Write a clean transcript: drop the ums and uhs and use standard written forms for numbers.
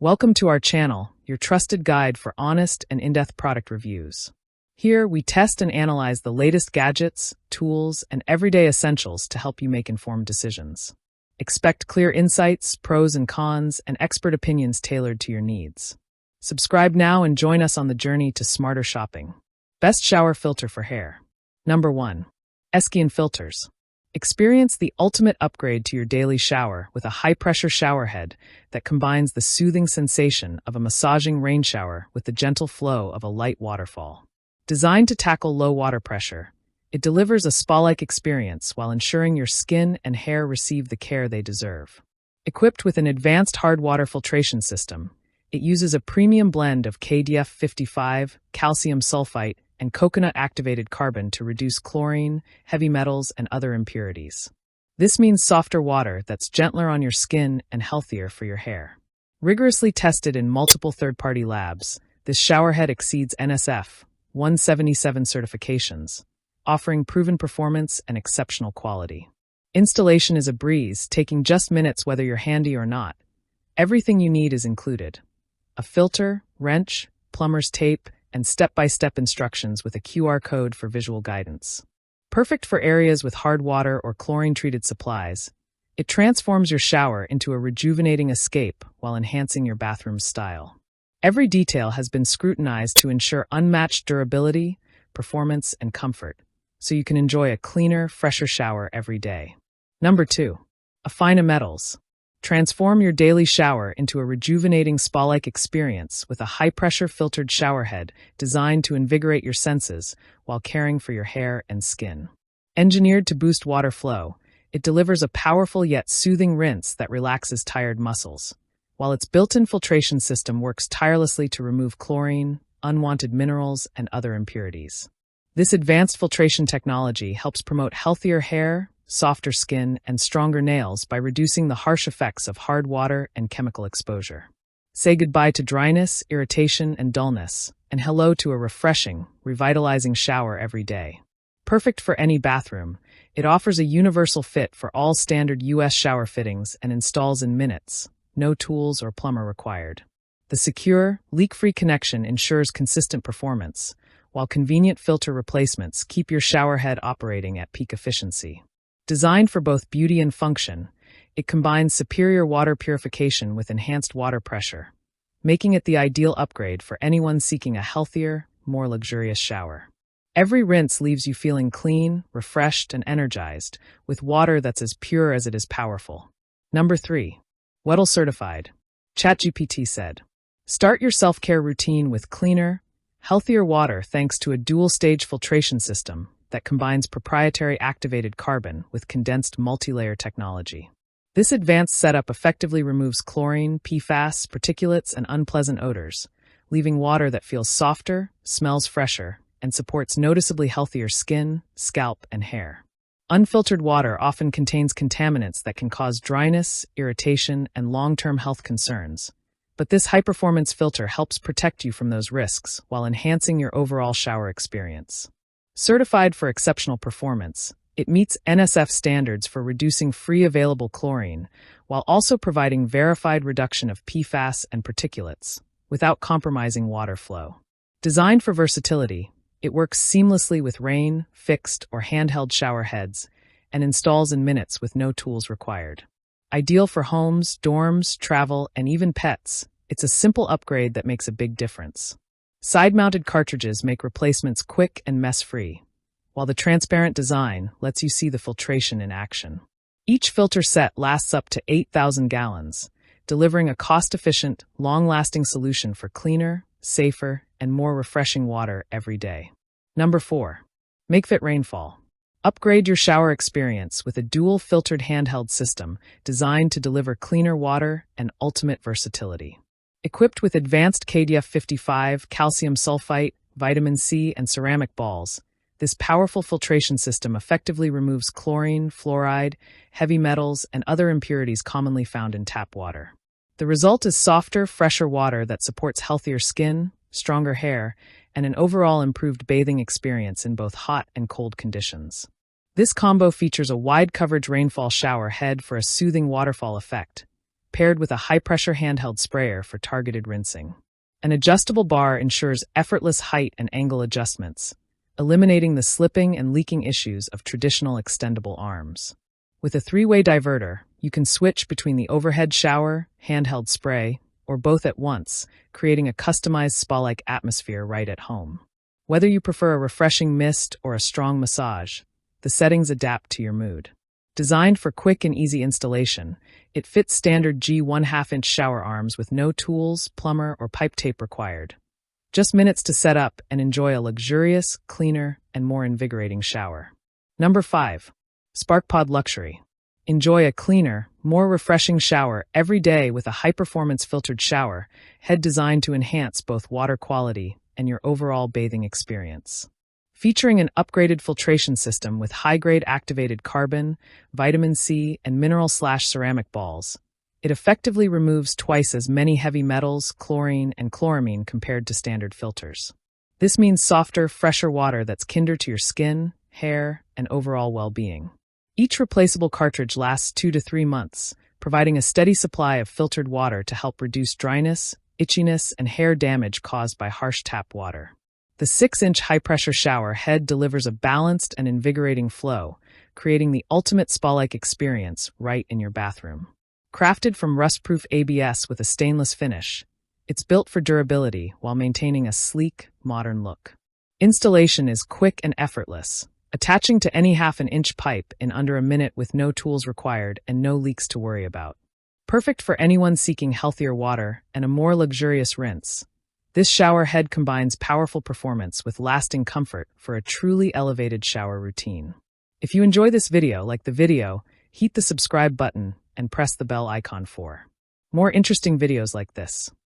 Welcome to our channel, your trusted guide for honest and in-depth product reviews. Here, we test and analyze the latest gadgets, tools, and everyday essentials to help you make informed decisions. Expect clear insights, pros and cons, and expert opinions tailored to your needs. Subscribe now and join us on the journey to smarter shopping. Best shower filter for hair. Number 1. Eskiin Filters. Experience the ultimate upgrade to your daily shower with a high-pressure shower head that combines the soothing sensation of a massaging rain shower with the gentle flow of a light waterfall. Designed to tackle low water pressure, it delivers a spa-like experience while ensuring your skin and hair receive the care they deserve. Equipped with an advanced hard water filtration system, it uses a premium blend of KDF 55, calcium sulfite, and coconut-activated carbon to reduce chlorine, heavy metals, and other impurities. This means softer water that's gentler on your skin and healthier for your hair. Rigorously tested in multiple third-party labs, this showerhead exceeds NSF 177 certifications, offering proven performance and exceptional quality. Installation is a breeze, taking just minutes whether you're handy or not. Everything you need is included: a filter, wrench, plumber's tape, and step-by-step instructions with a QR code for visual guidance. Perfect for areas with hard water or chlorine-treated supplies, it transforms your shower into a rejuvenating escape while enhancing your bathroom's style. Every detail has been scrutinized to ensure unmatched durability, performance, and comfort, so you can enjoy a cleaner, fresher shower every day. Number 2. Afina Metals. Transform your daily shower into a rejuvenating spa-like experience with a high-pressure filtered showerhead designed to invigorate your senses while caring for your hair and skin. Engineered to boost water flow, it delivers a powerful yet soothing rinse that relaxes tired muscles, while its built-in filtration system works tirelessly to remove chlorine, unwanted minerals, and other impurities. This advanced filtration technology helps promote healthier hair, softer skin, and stronger nails by reducing the harsh effects of hard water and chemical exposure. Say goodbye to dryness, irritation, and dullness, and hello to a refreshing, revitalizing shower every day. Perfect for any bathroom, it offers a universal fit for all standard U.S. shower fittings and installs in minutes, no tools or plumber required. The secure, leak-free connection ensures consistent performance, while convenient filter replacements keep your showerhead operating at peak efficiency. Designed for both beauty and function, it combines superior water purification with enhanced water pressure, making it the ideal upgrade for anyone seeking a healthier, more luxurious shower. Every rinse leaves you feeling clean, refreshed, and energized, with water that's as pure as it is powerful. Number 3. WEDDELL Certified. ChatGPT said, "Start your self-care routine with cleaner, healthier water thanks to a dual-stage filtration system that combines proprietary activated carbon with condensed multi-layer technology. This advanced setup effectively removes chlorine, PFAS, particulates, and unpleasant odors, leaving water that feels softer, smells fresher, and supports noticeably healthier skin, scalp, and hair. Unfiltered water often contains contaminants that can cause dryness, irritation, and long-term health concerns, but this high-performance filter helps protect you from those risks while enhancing your overall shower experience. Certified for exceptional performance, it meets NSF standards for reducing free available chlorine, while also providing verified reduction of PFAS and particulates, without compromising water flow. Designed for versatility, it works seamlessly with rain, fixed, or handheld shower heads, and installs in minutes with no tools required. Ideal for homes, dorms, travel, and even pets, it's a simple upgrade that makes a big difference. Side-mounted cartridges make replacements quick and mess-free, while the transparent design lets you see the filtration in action. Each filter set lasts up to 8,000 gallons, delivering a cost-efficient, long-lasting solution for cleaner, safer, and more refreshing water every day. Number 4. MakeFit Rainfall. Upgrade your shower experience with a dual-filtered handheld system designed to deliver cleaner water and ultimate versatility. Equipped with advanced KDF 55, calcium sulfite, vitamin C, and ceramic balls, this powerful filtration system effectively removes chlorine, fluoride, heavy metals, and other impurities commonly found in tap water. The result is softer, fresher water that supports healthier skin, stronger hair, and an overall improved bathing experience in both hot and cold conditions. This combo features a wide-coverage rainfall shower head for a soothing waterfall effect, paired with a high-pressure handheld sprayer for targeted rinsing. An adjustable bar ensures effortless height and angle adjustments, eliminating the slipping and leaking issues of traditional extendable arms. With a three-way diverter, you can switch between the overhead shower, handheld spray, or both at once, creating a customized spa-like atmosphere right at home. Whether you prefer a refreshing mist or a strong massage, the settings adapt to your mood. Designed for quick and easy installation, it fits standard G 1/2-inch shower arms with no tools, plumber, or pipe tape required. Just minutes to set up and enjoy a luxurious, cleaner, and more invigorating shower. Number 5. SparkPod Luxury. Enjoy a cleaner, more refreshing shower every day with a high-performance filtered shower head designed to enhance both water quality and your overall bathing experience. Featuring an upgraded filtration system with high-grade activated carbon, vitamin C, and mineral/ceramic balls, it effectively removes twice as many heavy metals, chlorine, and chloramine compared to standard filters. This means softer, fresher water that's kinder to your skin, hair, and overall well-being. Each replaceable cartridge lasts 2 to 3 months, providing a steady supply of filtered water to help reduce dryness, itchiness, and hair damage caused by harsh tap water. The 6-inch high-pressure shower head delivers a balanced and invigorating flow, creating the ultimate spa-like experience right in your bathroom. Crafted from rust-proof ABS with a stainless finish, it's built for durability while maintaining a sleek, modern look. Installation is quick and effortless, attaching to any 1/2-inch pipe in under a minute with no tools required and no leaks to worry about. Perfect for anyone seeking healthier water and a more luxurious rinse, this shower head combines powerful performance with lasting comfort for a truly elevated shower routine. If you enjoy this video, like the video, hit the subscribe button and press the bell icon for more interesting videos like this.